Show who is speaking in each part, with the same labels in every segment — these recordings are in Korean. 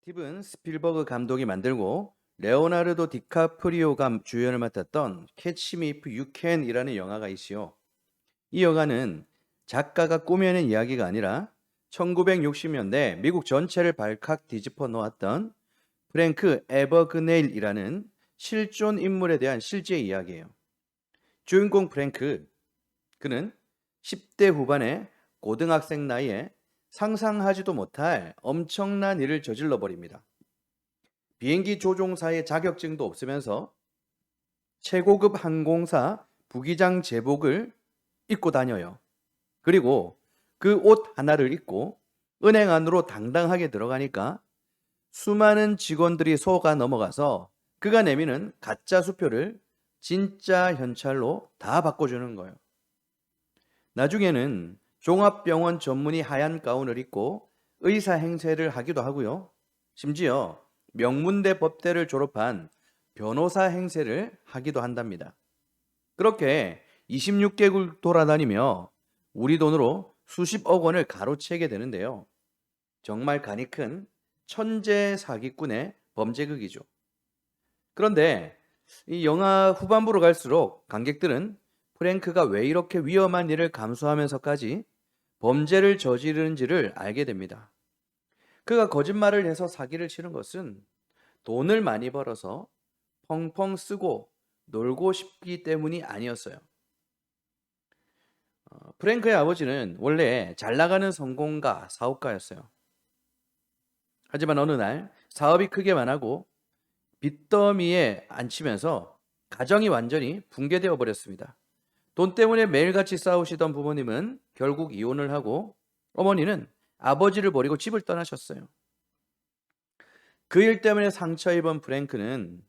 Speaker 1: 스티븐 스필버그 감독이 만들고 레오나르도 디카프리오가 주연을 맡았던 캐치 미 이프 유 캔이라는 영화가 있지요. 이 영화는 작가가 꾸며낸 이야기가 아니라 1960년대 미국 전체를 발칵 뒤집어 놓았던 프랭크 에버그네일이라는 실존 인물에 대한 실제 이야기예요. 주인공 프랭크, 그는 10대 후반의 고등학생 나이에 상상하지도 못할 엄청난 일을 저질러 버립니다. 비행기 조종사의 자격증도 없으면서 최고급 항공사 부기장 제복을 입고 다녀요. 그리고 그 옷 하나를 입고 은행 안으로 당당하게 들어가니까 수많은 직원들이 속아 넘어가서 그가 내미는 가짜 수표를 진짜 현찰로 다 바꿔주는 거예요. 나중에는 종합병원 전문의 하얀 가운을 입고 의사 행세를 하기도 하고요. 심지어 명문대 법대를 졸업한 변호사 행세를 하기도 한답니다. 그렇게 26개국 돌아다니며 우리 돈으로 수십억 원을 가로채게 되는데요. 정말 간이 큰 천재 사기꾼의 범죄극이죠. 그런데 이 영화 후반부로 갈수록 관객들은 프랭크가 왜 이렇게 위험한 일을 감수하면서까지 범죄를 저지르는지를 알게 됩니다. 그가 거짓말을 해서 사기를 치는 것은 돈을 많이 벌어서 펑펑 쓰고 놀고 싶기 때문이 아니었어요. 프랭크의 아버지는 원래 잘 나가는 성공가, 사업가였어요. 하지만 어느 날 사업이 크게만 하고 빚더미에 앉히면서 가정이 완전히 붕괴되어 버렸습니다. 돈 때문에 매일같이 싸우시던 부모님은 결국 이혼을 하고 어머니는 아버지를 버리고 집을 떠나셨어요. 그 일 때문에 상처 입은 프랭크는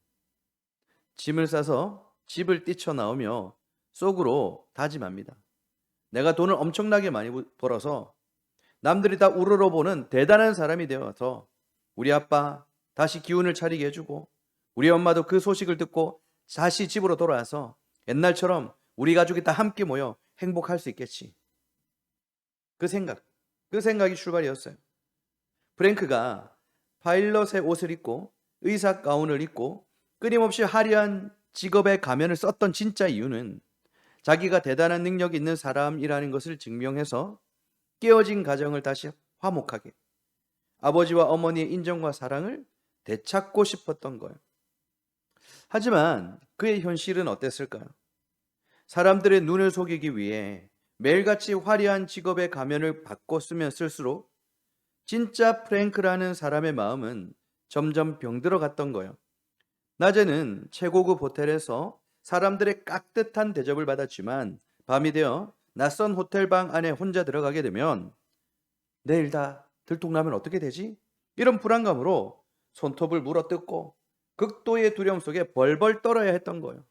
Speaker 1: 짐을 싸서 집을 뛰쳐나오며 속으로 다짐합니다. 내가 돈을 엄청나게 많이 벌어서 남들이 다 우러러보는 대단한 사람이 되어서 우리 아빠 다시 기운을 차리게 해주고 우리 엄마도 그 소식을 듣고 다시 집으로 돌아와서 옛날처럼 우리 가족이 다 함께 모여 행복할 수 있겠지. 그 생각, 그 생각이 출발이었어요. 프랭크가 파일럿의 옷을 입고 의사 가운을 입고 끊임없이 화려한 직업의 가면을 썼던 진짜 이유는 자기가 대단한 능력이 있는 사람이라는 것을 증명해서 깨어진 가정을 다시 화목하게, 아버지와 어머니의 인정과 사랑을 되찾고 싶었던 거예요. 하지만 그의 현실은 어땠을까요? 사람들의 눈을 속이기 위해 매일같이 화려한 직업의 가면을 바꿔 쓰면 쓸수록 진짜 프랭크라는 사람의 마음은 점점 병들어 갔던 거예요. 낮에는 최고급 호텔에서 사람들의 깍듯한 대접을 받았지만 밤이 되어 낯선 호텔방 안에 혼자 들어가게 되면 내일 다 들통나면 어떻게 되지? 이런 불안감으로 손톱을 물어뜯고 극도의 두려움 속에 벌벌 떨어야 했던 거예요.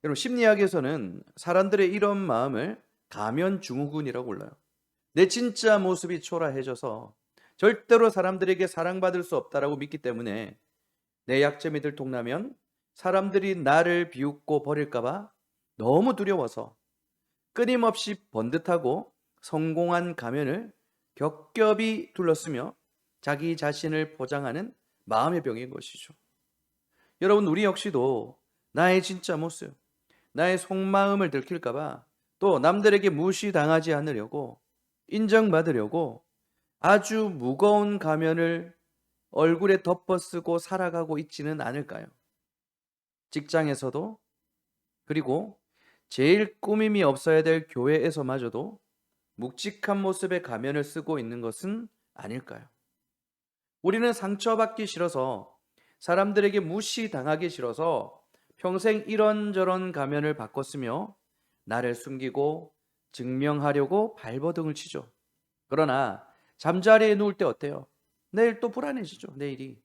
Speaker 1: 여러분, 심리학에서는 사람들의 이런 마음을 가면 증후군이라고 불러요. 내 진짜 모습이 초라해져서 절대로 사람들에게 사랑받을 수 없다라고 믿기 때문에 내 약점이 들통나면 사람들이 나를 비웃고 버릴까봐 너무 두려워서 끊임없이 번듯하고 성공한 가면을 겹겹이 둘러쓰며 자기 자신을 포장하는 마음의 병인 것이죠. 여러분, 우리 역시도 나의 진짜 모습, 나의 속마음을 들킬까봐 또 남들에게 무시당하지 않으려고 인정받으려고 아주 무거운 가면을 얼굴에 덮어쓰고 살아가고 있지는 않을까요? 직장에서도, 그리고 제일 꾸밈이 없어야 될 교회에서마저도 묵직한 모습의 가면을 쓰고 있는 것은 아닐까요? 우리는 상처받기 싫어서, 사람들에게 무시당하기 싫어서 평생 이런저런 가면을 바꿨으며 나를 숨기고 증명하려고 발버둥을 치죠. 그러나 잠자리에 누울 때 어때요? 내일 또 불안해지죠. 내일이.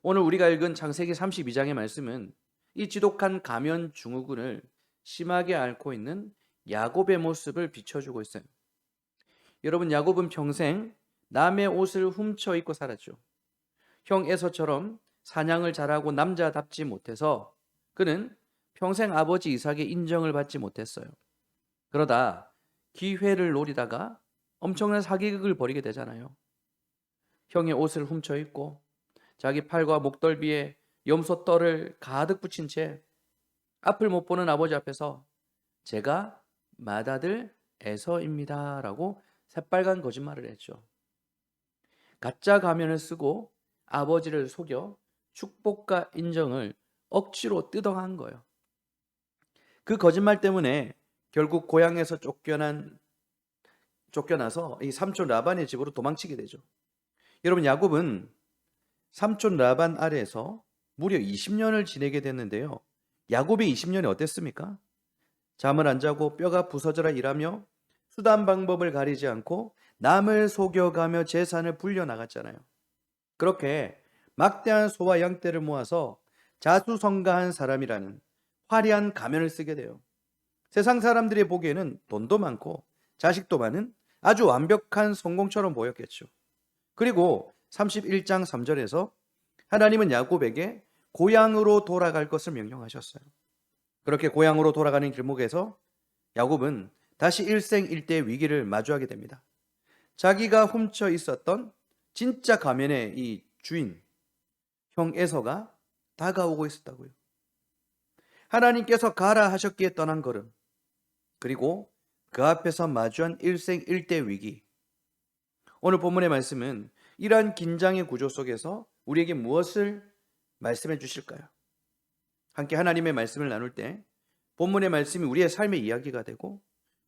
Speaker 1: 오늘 우리가 읽은 창세기 32장의 말씀은 이 지독한 가면 증후군을 심하게 앓고 있는 야곱의 모습을 비춰주고 있어요. 여러분, 야곱은 평생 남의 옷을 훔쳐 입고 살았죠. 형 에서처럼 사냥을 잘하고 남자답지 못해서 그는 평생 아버지 이삭의 인정을 받지 못했어요. 그러다 기회를 노리다가 엄청난 사기극을 벌이게 되잖아요. 형의 옷을 훔쳐 입고 자기 팔과 목덜미에 염소 털을 가득 붙인 채 앞을 못 보는 아버지 앞에서 제가 맏아들 에서입니다라고 새빨간 거짓말을 했죠. 가짜 가면을 쓰고 아버지를 속여 축복과 인정을 억지로 뜯어간 거예요. 그 거짓말 때문에 결국 고향에서 쫓겨나서 이 삼촌 라반의 집으로 도망치게 되죠. 여러분, 야곱은 삼촌 라반 아래에서 무려 20년을 지내게 됐는데요. 야곱의 20년이 어땠습니까? 잠을 안 자고 뼈가 부서져라 일하며 수단 방법을 가리지 않고 남을 속여가며 재산을 불려나갔잖아요. 그렇게 막대한 소와 양떼를 모아서 자수성가한 사람이라는 화려한 가면을 쓰게 돼요. 세상 사람들이 보기에는 돈도 많고 자식도 많은 아주 완벽한 성공처럼 보였겠죠. 그리고 31장 3절에서 하나님은 야곱에게 고향으로 돌아갈 것을 명령하셨어요. 그렇게 고향으로 돌아가는 길목에서 야곱은 다시 일생일대의 위기를 마주하게 됩니다. 자기가 훔쳐 있었던 진짜 가면의 이 주인, 형 에서가 다가오고 있었다고요. 하나님께서 가라 하셨기에 떠난 걸음, 그리고 그 앞에서 마주한 일생일대 위기. 오늘 본문의 말씀은 이러한 긴장의 구조 속에서 우리에게 무엇을 말씀해 주실까요? 함께 하나님의 말씀을 나눌 때 본문의 말씀이 우리의 삶의 이야기가 되고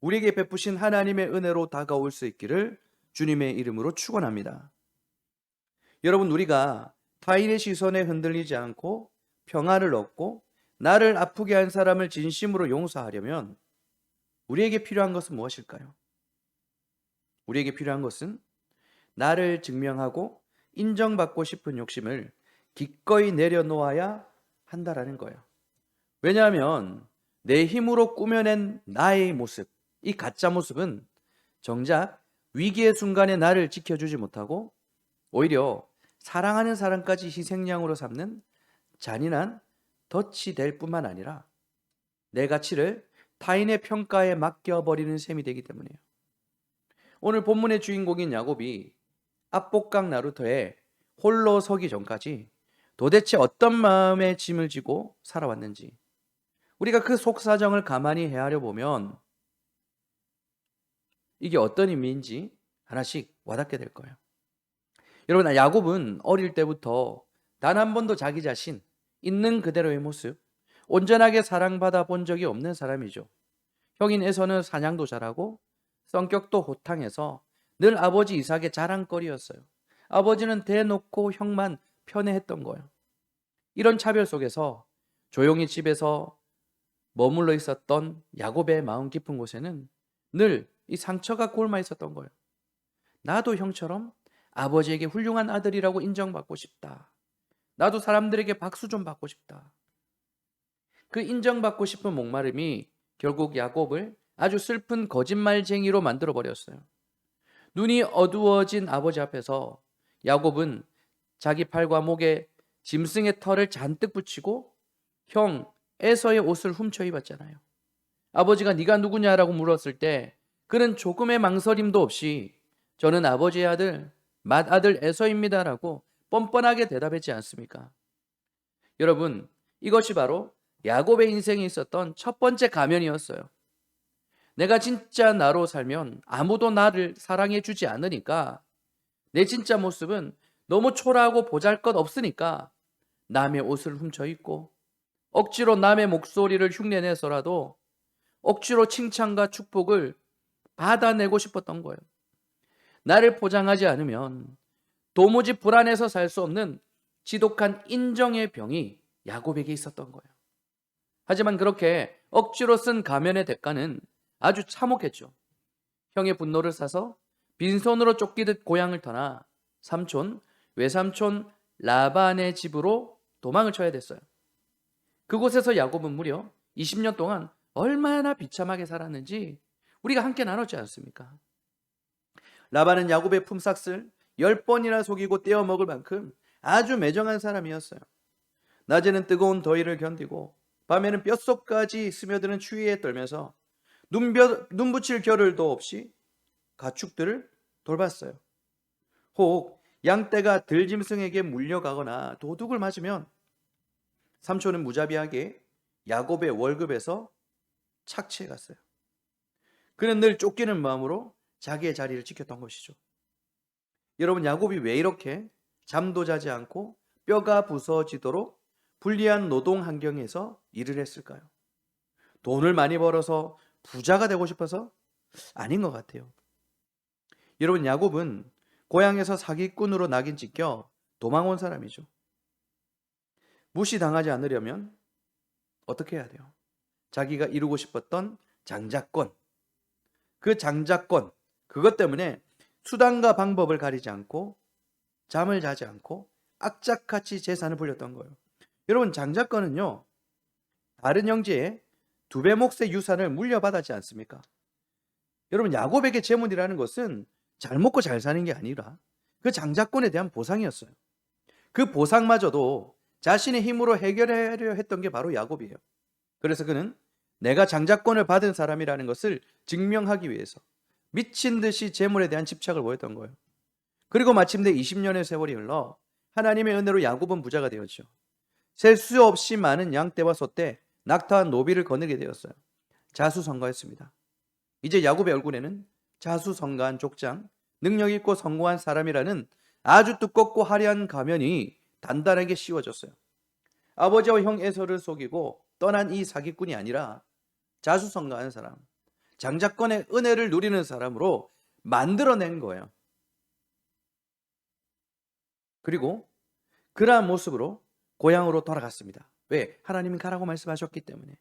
Speaker 1: 우리에게 베푸신 하나님의 은혜로 다가올 수 있기를 주님의 이름으로 축원합니다. 여러분, 우리가 타인의 시선에 흔들리지 않고 평안을 얻고 나를 아프게 한 사람을 진심으로 용서하려면 우리에게 필요한 것은 무엇일까요? 우리에게 필요한 것은 나를 증명하고 인정받고 싶은 욕심을 기꺼이 내려놓아야 한다라는 거예요. 왜냐하면 내 힘으로 꾸며낸 나의 모습, 이 가짜 모습은 정작 위기의 순간에 나를 지켜주지 못하고 오히려 사랑하는 사람까지 희생양으로 삼는 잔인한 덫이 될 뿐만 아니라 내 가치를 타인의 평가에 맡겨버리는 셈이 되기 때문이에요. 오늘 본문의 주인공인 야곱이 압복강 나루터에 홀로 서기 전까지 도대체 어떤 마음의 짐을 지고 살아왔는지 우리가 그 속사정을 가만히 헤아려 보면 이게 어떤 의미인지 하나씩 와닿게 될 거예요. 여러분, 야곱은 어릴 때부터 단 한 번도 자기 자신 있는 그대로의 모습, 온전하게 사랑받아 본 적이 없는 사람이죠. 형인 에서는 사냥도 잘하고 성격도 호탕해서 늘 아버지 이삭의 자랑거리였어요. 아버지는 대놓고 형만 편애했던 거예요. 이런 차별 속에서 조용히 집에서 머물러 있었던 야곱의 마음 깊은 곳에는 늘 이 상처가 곪아 있었던 거예요. 나도 형처럼 아버지에게 훌륭한 아들이라고 인정받고 싶다. 나도 사람들에게 박수 좀 받고 싶다. 그 인정받고 싶은 목마름이 결국 야곱을 아주 슬픈 거짓말쟁이로 만들어 버렸어요. 눈이 어두워진 아버지 앞에서 야곱은 자기 팔과 목에 짐승의 털을 잔뜩 붙이고 형 에서의 옷을 훔쳐 입었잖아요. 아버지가 네가 누구냐라고 물었을 때 그는 조금의 망설임도 없이 저는 아버지의 아들 맏아들 에서입니다라고 뻔뻔하게 대답했지 않습니까? 여러분, 이것이 바로 야곱의 인생에 있었던 첫 번째 가면이었어요. 내가 진짜 나로 살면 아무도 나를 사랑해 주지 않으니까 내 진짜 모습은 너무 초라하고 보잘것없으니까 남의 옷을 훔쳐 입고 억지로 남의 목소리를 흉내내서라도 억지로 칭찬과 축복을 받아내고 싶었던 거예요. 나를 포장하지 않으면 도무지 불안해서 살 수 없는 지독한 인정의 병이 야곱에게 있었던 거예요. 하지만 그렇게 억지로 쓴 가면의 대가는 아주 참혹했죠. 형의 분노를 사서 빈손으로 쫓기듯 고향을 떠나 삼촌, 외삼촌 라반의 집으로 도망을 쳐야 됐어요. 그곳에서 야곱은 무려 20년 동안 얼마나 비참하게 살았는지 우리가 함께 나눴지 않습니까? 라반은 야곱의 품삯을 10번이나 속이고 떼어먹을 만큼 아주 매정한 사람이었어요. 낮에는 뜨거운 더위를 견디고 밤에는 뼛속까지 스며드는 추위에 떨면서 눈 붙일 겨를도 없이 가축들을 돌봤어요. 혹 양떼가 들짐승에게 물려가거나 도둑을 맞으면 삼촌은 무자비하게 야곱의 월급에서 착취해 갔어요. 그는 늘 쫓기는 마음으로 자기의 자리를 지켰던 것이죠. 여러분, 야곱이 왜 이렇게 잠도 자지 않고 뼈가 부서지도록 불리한 노동 환경에서 일을 했을까요? 돈을 많이 벌어서 부자가 되고 싶어서? 아닌 것 같아요. 여러분, 야곱은 고향에서 사기꾼으로 낙인 찍혀 도망 온 사람이죠. 무시당하지 않으려면 어떻게 해야 돼요? 자기가 이루고 싶었던 장자권, 그 장자권, 그것 때문에 수단과 방법을 가리지 않고 잠을 자지 않고 악착같이 재산을 불렸던 거예요. 여러분, 장자권은요, 다른 형제의 2배 몫의 유산을 물려받았지 않습니까? 여러분, 야곱에게 재물이라는 것은 잘 먹고 잘 사는 게 아니라 그 장자권에 대한 보상이었어요. 그 보상마저도 자신의 힘으로 해결하려 했던 게 바로 야곱이에요. 그래서 그는 내가 장자권을 받은 사람이라는 것을 증명하기 위해서 미친 듯이 재물에 대한 집착을 보였던 거예요. 그리고 마침내 20년의 세월이 흘러 하나님의 은혜로 야곱은 부자가 되었죠. 셀 수 없이 많은 양떼와 소떼, 낙타와 노비를 거느리게 되었어요. 자수성가했습니다. 이제 야곱의 얼굴에는 자수성가한 족장, 능력 있고 성공한 사람이라는 아주 두껍고 화려한 가면이 단단하게 씌워졌어요. 아버지와 형 에서를 속이고 떠난 이 사기꾼이 아니라 자수성가한 사람, 장자권의 은혜를 누리는 사람으로 만들어낸 거예요. 그리고 그러한 모습으로 고향으로 돌아갔습니다. 왜? 하나님이 가라고 말씀하셨기 때문에.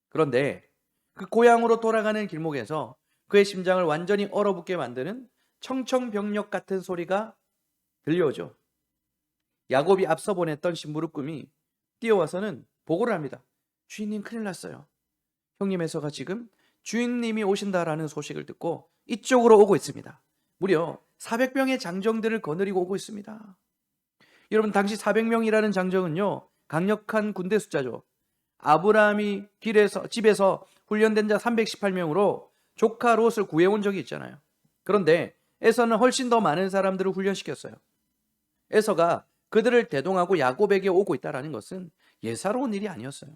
Speaker 1: 그런데 그 고향으로 돌아가는 길목에서 그의 심장을 완전히 얼어붙게 만드는 청청병력 같은 소리가 들려오죠. 야곱이 앞서 보냈던 심부름꾼이 뛰어와서는 보고를 합니다. 주인님, 큰일 났어요. 형님 에서가 지금 주인님이 오신다라는 소식을 듣고 이쪽으로 오고 있습니다. 무려 400명의 장정들을 거느리고 오고 있습니다. 여러분, 당시 400명이라는 장정은요, 강력한 군대 숫자죠. 아브라함이 집에서 훈련된 자 318명으로 조카 롯을 구해온 적이 있잖아요. 그런데 에서는 훨씬 더 많은 사람들을 훈련시켰어요. 에서가 그들을 대동하고 야곱에게 오고 있다는 것은 예사로운 일이 아니었어요.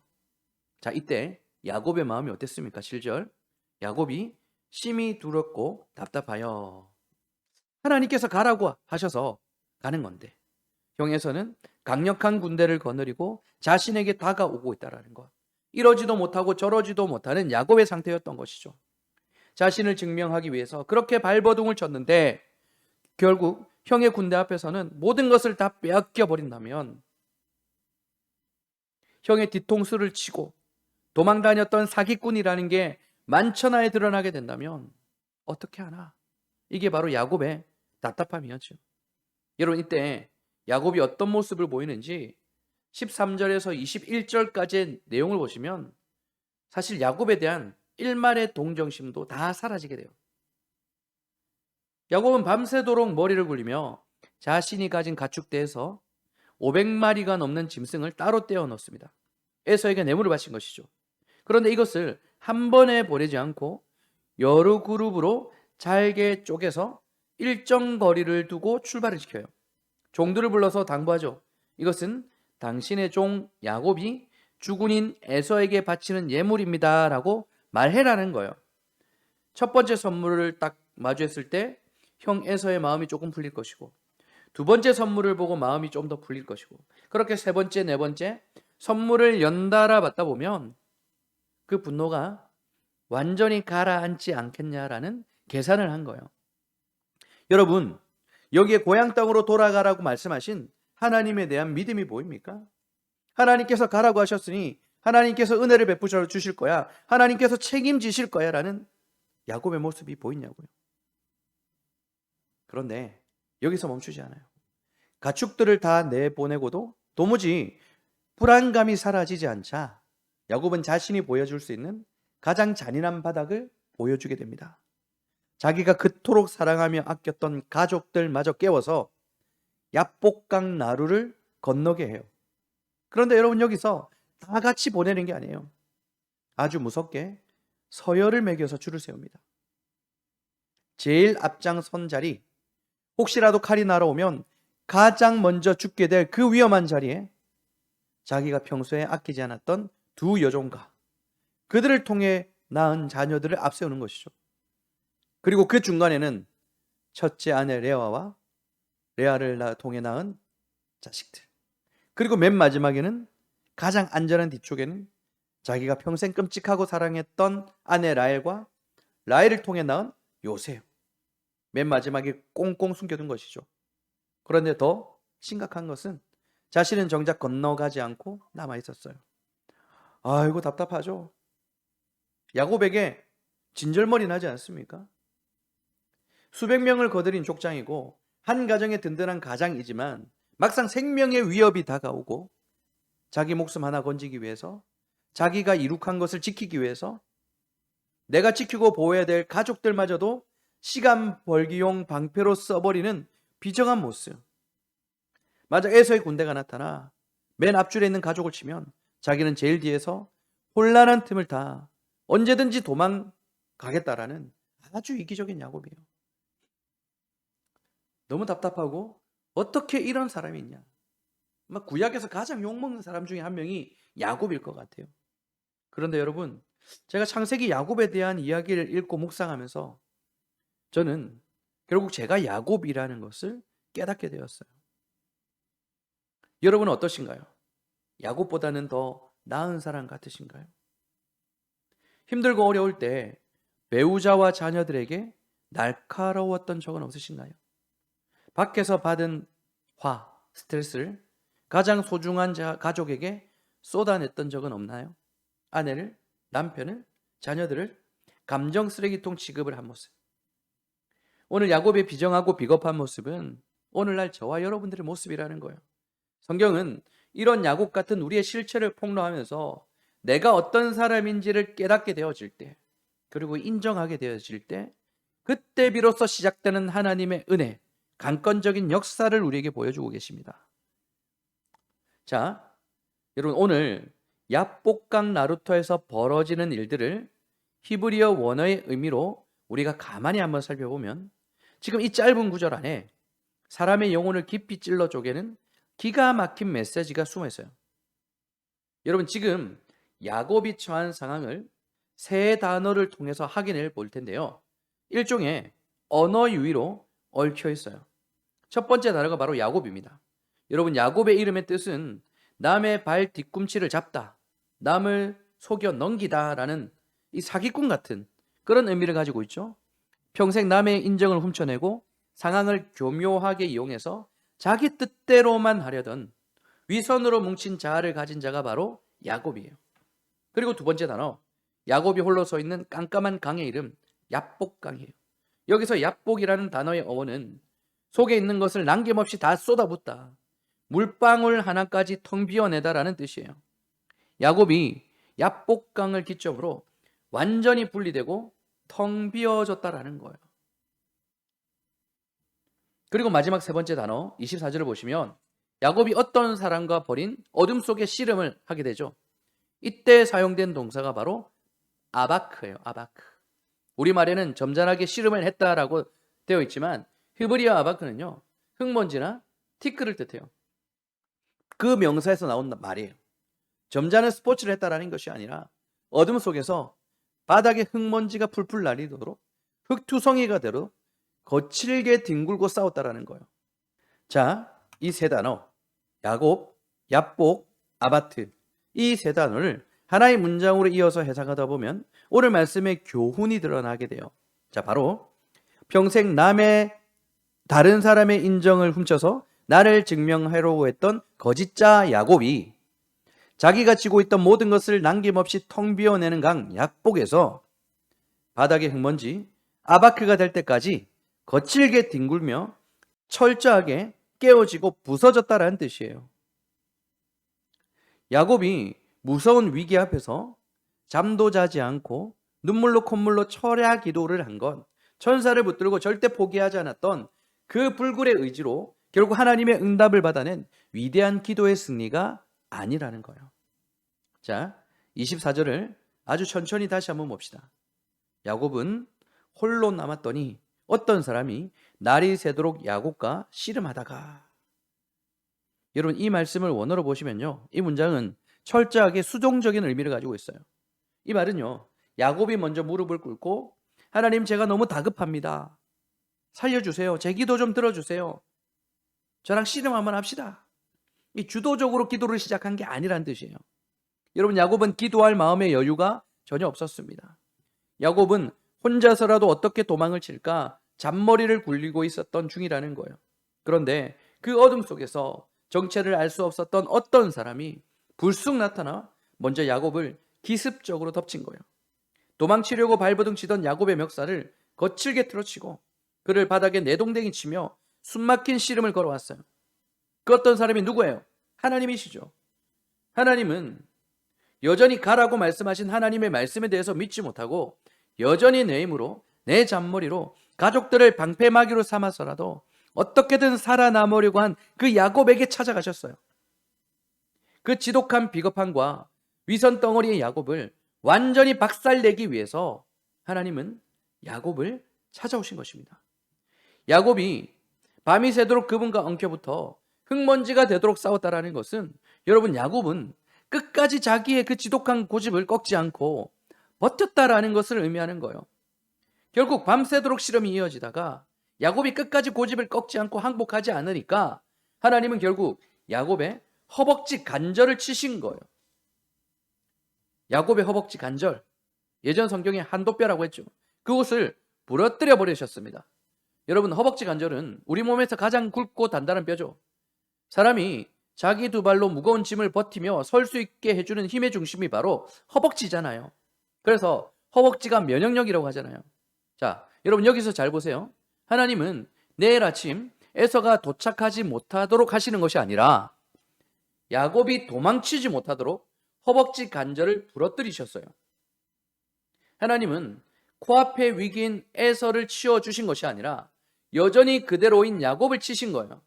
Speaker 1: 자, 이때 야곱의 마음이 어땠습니까? 7절. 야곱이 심히 두렵고 답답하여. 하나님께서 가라고 하셔서 가는 건데, 형에서는 강력한 군대를 거느리고 자신에게 다가오고 있다는 것. 이러지도 못하고 저러지도 못하는 야곱의 상태였던 것이죠. 자신을 증명하기 위해서 그렇게 발버둥을 쳤는데 결국 형의 군대 앞에서는 모든 것을 다 빼앗겨 버린다면, 형의 뒤통수를 치고 도망 다녔던 사기꾼이라는 게 만천하에 드러나게 된다면 어떻게 하나? 이게 바로 야곱의 답답함이었죠. 여러분, 이때 야곱이 어떤 모습을 보이는지 13절에서 21절까지의 내용을 보시면 사실 야곱에 대한 일말의 동정심도 다 사라지게 돼요. 야곱은 밤새도록 머리를 굴리며 자신이 가진 가축대에서 500마리가 넘는 짐승을 따로 떼어 넣습니다. 에서에게 뇌물을 바친 것이죠. 그런데 이것을 한 번에 보내지 않고 여러 그룹으로 잘게 쪼개서 일정 거리를 두고 출발을 시켜요. 종들을 불러서 당부하죠. 이것은 당신의 종 야곱이 주군인 에서에게 바치는 예물입니다 라고 말해라는 거예요. 첫 번째 선물을 딱 마주했을 때 형 에서의 마음이 조금 풀릴 것이고, 두 번째 선물을 보고 마음이 좀 더 풀릴 것이고, 그렇게 세 번째, 네 번째 선물을 연달아 받다 보면 그 분노가 완전히 가라앉지 않겠냐라는 계산을 한 거예요. 여러분, 여기에 고향 땅으로 돌아가라고 말씀하신 하나님에 대한 믿음이 보입니까? 하나님께서 가라고 하셨으니 하나님께서 은혜를 베푸셔 주실 거야, 하나님께서 책임지실 거야 라는 야곱의 모습이 보이냐고요. 그런데 여기서 멈추지 않아요. 가축들을 다 내보내고도 도무지 불안감이 사라지지 않자 야곱은 자신이 보여줄 수 있는 가장 잔인한 바닥을 보여주게 됩니다. 자기가 그토록 사랑하며 아꼈던 가족들마저 깨워서 야복강 나루를 건너게 해요. 그런데 여러분, 여기서 다 같이 보내는 게 아니에요. 아주 무섭게 서열을 매겨서 줄을 세웁니다. 제일 앞장 선 자리, 혹시라도 칼이 날아오면 가장 먼저 죽게 될 그 위험한 자리에 자기가 평소에 아끼지 않았던 두 여종과 그들을 통해 낳은 자녀들을 앞세우는 것이죠. 그리고 그 중간에는 첫째 아내 레아와 레아를 통해 낳은 자식들, 그리고 맨 마지막에는 가장 안전한 뒤쪽에는 자기가 평생 끔찍하고 사랑했던 아내 라헬과 라헬을 통해 낳은 요셉, 맨 마지막에 꽁꽁 숨겨둔 것이죠. 그런데 더 심각한 것은 자신은 정작 건너가지 않고 남아 있었어요. 아이고 답답하죠. 야곱에게 진절머리 나지 않습니까? 수백 명을 거느린 족장이고 한 가정의 든든한 가장이지만 막상 생명의 위협이 다가오고 자기 목숨 하나 건지기 위해서, 자기가 이룩한 것을 지키기 위해서 내가 지키고 보호해야 될 가족들마저도 시간 벌기용 방패로 써버리는 비정한 모습. 만약 에서의 군대가 나타나 맨 앞줄에 있는 가족을 치면 자기는 제일 뒤에서 혼란한 틈을 타 언제든지 도망가겠다라는 아주 이기적인 야곱이에요. 너무 답답하고 어떻게 이런 사람이 있냐. 막 구약에서 가장 욕먹는 사람 중에 한 명이 야곱일 것 같아요. 그런데 여러분, 제가 창세기 야곱에 대한 이야기를 읽고 묵상하면서 저는 결국 제가 야곱이라는 것을 깨닫게 되었어요. 여러분은 어떠신가요? 야곱보다는 더 나은 사람 같으신가요? 힘들고 어려울 때 배우자와 자녀들에게 날카로웠던 적은 없으신가요? 밖에서 받은 화, 스트레스를 가장 소중한 가족에게 쏟아냈던 적은 없나요? 아내를, 남편을, 자녀들을 감정 쓰레기통 취급을 한 모습. 오늘 야곱의 비정하고 비겁한 모습은 오늘날 저와 여러분들의 모습이라는 거예요. 성경은 이런 야곱 같은 우리의 실체를 폭로하면서 내가 어떤 사람인지를 깨닫게 되어질 때, 그리고 인정하게 되어질 때, 그때 비로소 시작되는 하나님의 은혜, 강권적인 역사를 우리에게 보여주고 계십니다. 자, 여러분, 오늘 야복강 나루토에서 벌어지는 일들을 히브리어 원어의 의미로 우리가 가만히 한번 살펴보면 지금 이 짧은 구절 안에 사람의 영혼을 깊이 찔러 쪼개는 기가 막힌 메시지가 숨어 있어요. 여러분, 지금 야곱이 처한 상황을 세 단어를 통해서 확인해 볼 텐데요. 일종의 언어 유희로 얽혀 있어요. 첫 번째 단어가 바로 야곱입니다. 여러분, 야곱의 이름의 뜻은 남의 발 뒤꿈치를 잡다, 남을 속여 넘기다 라는 이 사기꾼 같은 그런 의미를 가지고 있죠. 평생 남의 인정을 훔쳐내고 상황을 교묘하게 이용해서 자기 뜻대로만 하려던 위선으로 뭉친 자아를 가진 자가 바로 야곱이에요. 그리고 두 번째 단어, 야곱이 홀로 서 있는 깜깜한 강의 이름 야복강이에요. 여기서 야복이라는 단어의 어원은 속에 있는 것을 남김없이 다 쏟아붓다, 물방울 하나까지 텅 비워내다라는 뜻이에요. 야곱이 야복강을 기점으로 완전히 분리되고 텅 비어졌다라는 거예요. 그리고 마지막 세 번째 단어 24절을 보시면 야곱이 어떤 사람과 벌인 어둠 속의 씨름을 하게 되죠. 이때 사용된 동사가 바로 아바크예요. 아바크. 우리말에는 점잖하게 씨름을 했다라고 되어 있지만 히브리어 아바크는요, 흙먼지나 티끌을 뜻해요. 그 명사에서 나온 말이에요. 점잖은 스포츠를 했다라는 것이 아니라 어둠 속에서 바닥에 흙먼지가 풀풀 날리도록 흙투성이가 되도록 거칠게 뒹굴고 싸웠다라는 거예요. 자, 이 세 단어 야곱, 야복, 아바트, 이 세 단어를 하나의 문장으로 이어서 해석하다 보면 오늘 말씀에 교훈이 드러나게 돼요. 자, 바로 평생 다른 사람의 인정을 훔쳐서 나를 증명하려고 했던 거짓자 야곱이 자기가 지고 있던 모든 것을 남김없이 텅 비워내는 강 야복에서 바닥의 흙먼지 아바크가 될 때까지 거칠게 뒹굴며 철저하게 깨어지고 부서졌다라는 뜻이에요. 야곱이 무서운 위기 앞에서 잠도 자지 않고 눈물로 콧물로 철야 기도를 한 건 천사를 붙들고 절대 포기하지 않았던 그 불굴의 의지로 결국 하나님의 응답을 받아낸 위대한 기도의 승리가 아니라는 거예요. 자, 24절을 아주 천천히 다시 한번 봅시다. 야곱은 홀로 남았더니 어떤 사람이 날이 새도록 야곱과 씨름하다가, 여러분 이 말씀을 원어로 보시면요. 이 문장은 철저하게 수동적인 의미를 가지고 있어요. 이 말은요. 야곱이 먼저 무릎을 꿇고 하나님 제가 너무 다급합니다. 살려주세요. 제 기도 좀 들어주세요. 저랑 씨름 한번 합시다. 이 주도적으로 기도를 시작한 게 아니란 뜻이에요. 여러분 야곱은 기도할 마음의 여유가 전혀 없었습니다. 야곱은 혼자서라도 어떻게 도망을 칠까 잔머리를 굴리고 있었던 중이라는 거예요. 그런데 그 어둠 속에서 정체를 알 수 없었던 어떤 사람이 불쑥 나타나 먼저 야곱을 기습적으로 덮친 거예요. 도망치려고 발버둥 치던 야곱의 멱살을 거칠게 틀어치고 그를 바닥에 내동댕이 치며 숨막힌 씨름을 걸어왔어요. 그 어떤 사람이 누구예요? 하나님이시죠. 하나님은 여전히 가라고 말씀하신 하나님의 말씀에 대해서 믿지 못하고 여전히 내 힘으로 내 잔머리로 가족들을 방패막이로 삼아서라도 어떻게든 살아남으려고 한 그 야곱에게 찾아가셨어요. 그 지독한 비겁함과 위선 덩어리의 야곱을 완전히 박살내기 위해서 하나님은 야곱을 찾아오신 것입니다. 야곱이 밤이 새도록 그분과 엉켜붙어 흙먼지가 되도록 싸웠다라는 것은 여러분 야곱은 끝까지 자기의 그 지독한 고집을 꺾지 않고 버텼다라는 것을 의미하는 거예요. 결국 밤새도록 실험이 이어지다가 야곱이 끝까지 고집을 꺾지 않고 항복하지 않으니까 하나님은 결국 야곱의 허벅지 관절을 치신 거예요. 야곱의 허벅지 관절, 예전 성경에 한도뼈라고 했죠. 그곳을 부러뜨려 버리셨습니다. 여러분 허벅지 관절은 우리 몸에서 가장 굵고 단단한 뼈죠. 사람이 자기 두 발로 무거운 짐을 버티며 설 수 있게 해주는 힘의 중심이 바로 허벅지잖아요. 그래서 허벅지가 면역력이라고 하잖아요. 자, 여러분 여기서 잘 보세요. 하나님은 내일 아침 에서가 도착하지 못하도록 하시는 것이 아니라 야곱이 도망치지 못하도록 허벅지 관절을 부러뜨리셨어요. 하나님은 코앞의 위기인 에서를 치워주신 것이 아니라 여전히 그대로인 야곱을 치신 거예요.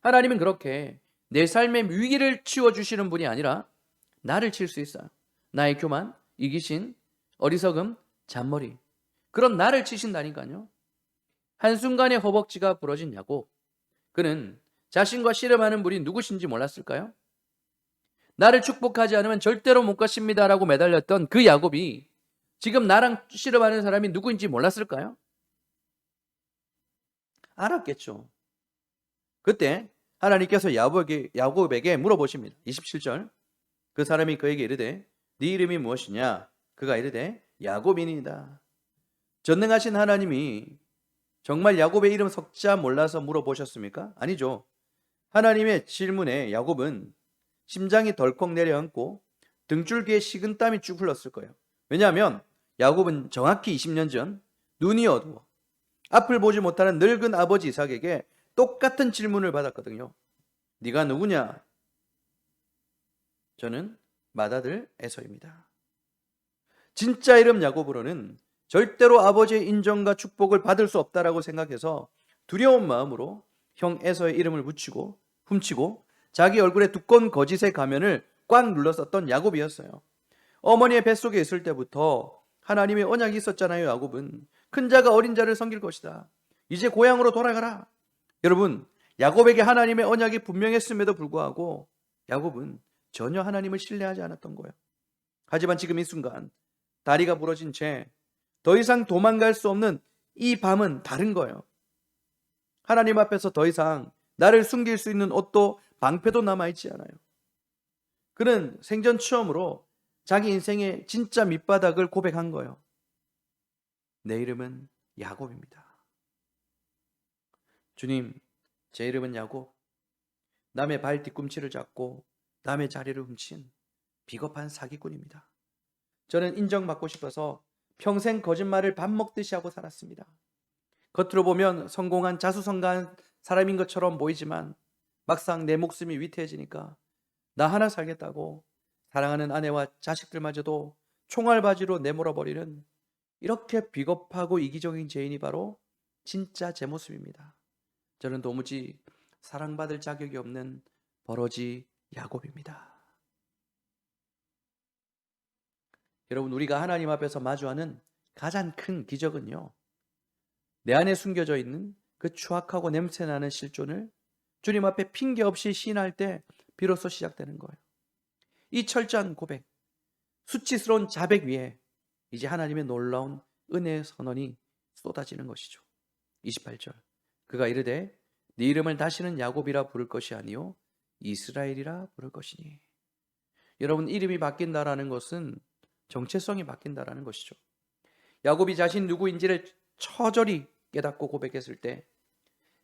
Speaker 1: 하나님은 그렇게 내 삶의 위기를 치워주시는 분이 아니라 나를 칠 수 있어요. 나의 교만, 이기심, 어리석음, 잔머리, 그런 나를 치신다니까요. 한순간에 허벅지가 부러진 야곱, 그는 자신과 씨름하는 분이 누구신지 몰랐을까요? 나를 축복하지 않으면 절대로 못 가십니다라고 매달렸던 그 야곱이 지금 나랑 씨름하는 사람이 누구인지 몰랐을까요? 알았겠죠. 그때 하나님께서 야곱에게 물어보십니다. 27절. 그 사람이 그에게 이르되 네 이름이 무엇이냐? 그가 이르되 야곱이니이다. 전능하신 하나님이 정말 야곱의 이름 석자 몰라서 물어보셨습니까? 아니죠. 하나님의 질문에 야곱은 심장이 덜컥 내려앉고 등줄기에 식은땀이 쭉 흘렀을 거예요. 왜냐하면 야곱은 정확히 20년 전 눈이 어두워 앞을 보지 못하는 늙은 아버지 이삭에게 똑같은 질문을 받았거든요. 네가 누구냐? 저는 맏아들 에서입니다. 진짜 이름 야곱으로는 절대로 아버지의 인정과 축복을 받을 수 없다라고 생각해서 두려운 마음으로 형 에서의 이름을 훔치고 자기 얼굴에 두꺼운 거짓의 가면을 꽉 눌렀었던 야곱이었어요. 어머니의 뱃속에 있을 때부터 하나님의 언약이 있었잖아요. 야곱은 큰 자가 어린 자를 섬길 것이다. 이제 고향으로 돌아가라. 여러분, 야곱에게 하나님의 언약이 분명했음에도 불구하고 야곱은 전혀 하나님을 신뢰하지 않았던 거예요. 하지만 지금 이 순간 다리가 부러진 채 더 이상 도망갈 수 없는 이 밤은 다른 거예요. 하나님 앞에서 더 이상 나를 숨길 수 있는 옷도 방패도 남아있지 않아요. 그는 생전 처음으로 자기 인생의 진짜 밑바닥을 고백한 거예요. 내 이름은 야곱입니다. 주님, 제 이름은 야곱. 남의 발 뒤꿈치를 잡고 남의 자리를 훔친 비겁한 사기꾼입니다. 저는 인정받고 싶어서 평생 거짓말을 밥 먹듯이 하고 살았습니다. 겉으로 보면 성공한 자수성가한 사람인 것처럼 보이지만 막상 내 목숨이 위태해지니까 나 하나 살겠다고 사랑하는 아내와 자식들마저도 총알바지로 내몰아버리는 이렇게 비겁하고 이기적인 죄인이 바로 진짜 제 모습입니다. 저는 도무지 사랑받을 자격이 없는 버러지 야곱입니다. 여러분, 우리가 하나님 앞에서 마주하는 가장 큰 기적은요, 내 안에 숨겨져 있는 그 추악하고 냄새나는 실존을 주님 앞에 핑계 없이 시인할 때 비로소 시작되는 거예요. 이 철저한 고백, 수치스러운 자백 위에 이제 하나님의 놀라운 은혜의 선언이 쏟아지는 것이죠. 28절, 그가 이르되 네 이름을 다시는 야곱이라 부를 것이 아니요 이스라엘이라 부를 것이니. 여러분, 이름이 바뀐다라는 것은 정체성이 바뀐다라는 것이죠. 야곱이 자신 누구인지를 처절히 깨닫고 고백했을 때,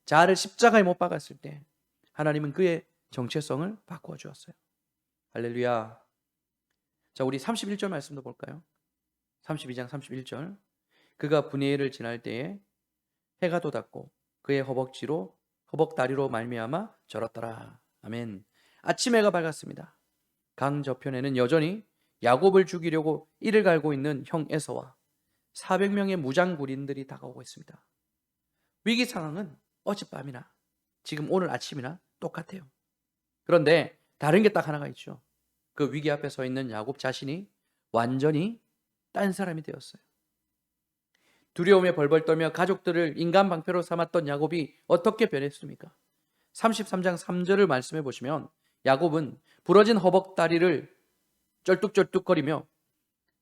Speaker 1: 자아를 십자가에 못 박았을 때 하나님은 그의 정체성을 바꾸어 주었어요. 할렐루야. 자, 우리 31절 말씀도 볼까요? 32장 31절, 그가 분이엘을 지날 때에 해가 돋았고 그의 허벅다리로 말미암아 절었더라. 아멘. 아침 해가 밝았습니다. 강 저편에는 여전히 야곱을 죽이려고 이를 갈고 있는 형 에서와 400명의 무장 군인들이 다가오고 있습니다. 위기 상황은 어젯밤이나 지금 오늘 아침이나 똑같아요. 그런데 다른 게 딱 하나가 있죠. 그 위기 앞에 서 있는 야곱 자신이 완전히 딴 사람이 되었어요. 두려움에 벌벌 떨며 가족들을 인간 방패로 삼았던 야곱이 어떻게 변했습니까? 33장 3절을 말씀해 보시면 야곱은 부러진 허벅다리를 쩔뚝쩔뚝거리며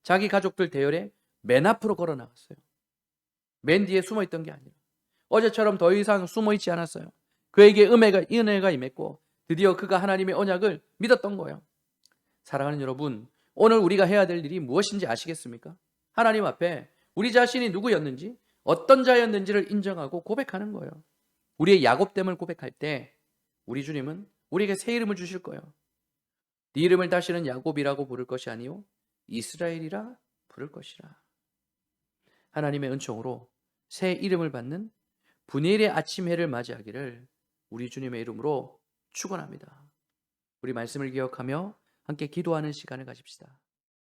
Speaker 1: 자기 가족들 대열에 맨 앞으로 걸어 나갔어요. 맨 뒤에 숨어 있던 게 아니라 어제처럼 더 이상 숨어 있지 않았어요. 그에게 은혜가 임했고 드디어 그가 하나님의 언약을 믿었던 거예요. 사랑하는 여러분, 오늘 우리가 해야 될 일이 무엇인지 아시겠습니까? 하나님 앞에 우리 자신이 누구였는지, 어떤 자였는지를 인정하고 고백하는 거예요. 우리의 야곱됨을 고백할 때 우리 주님은 우리에게 새 이름을 주실 거예요. 네 이름을 다시는 야곱이라고 부를 것이 아니요 이스라엘이라 부를 것이라. 하나님의 은총으로 새 이름을 받는 분일의 아침 해를 맞이하기를 우리 주님의 이름으로 축원합니다. 우리 말씀을 기억하며 함께 기도하는 시간을 가집시다.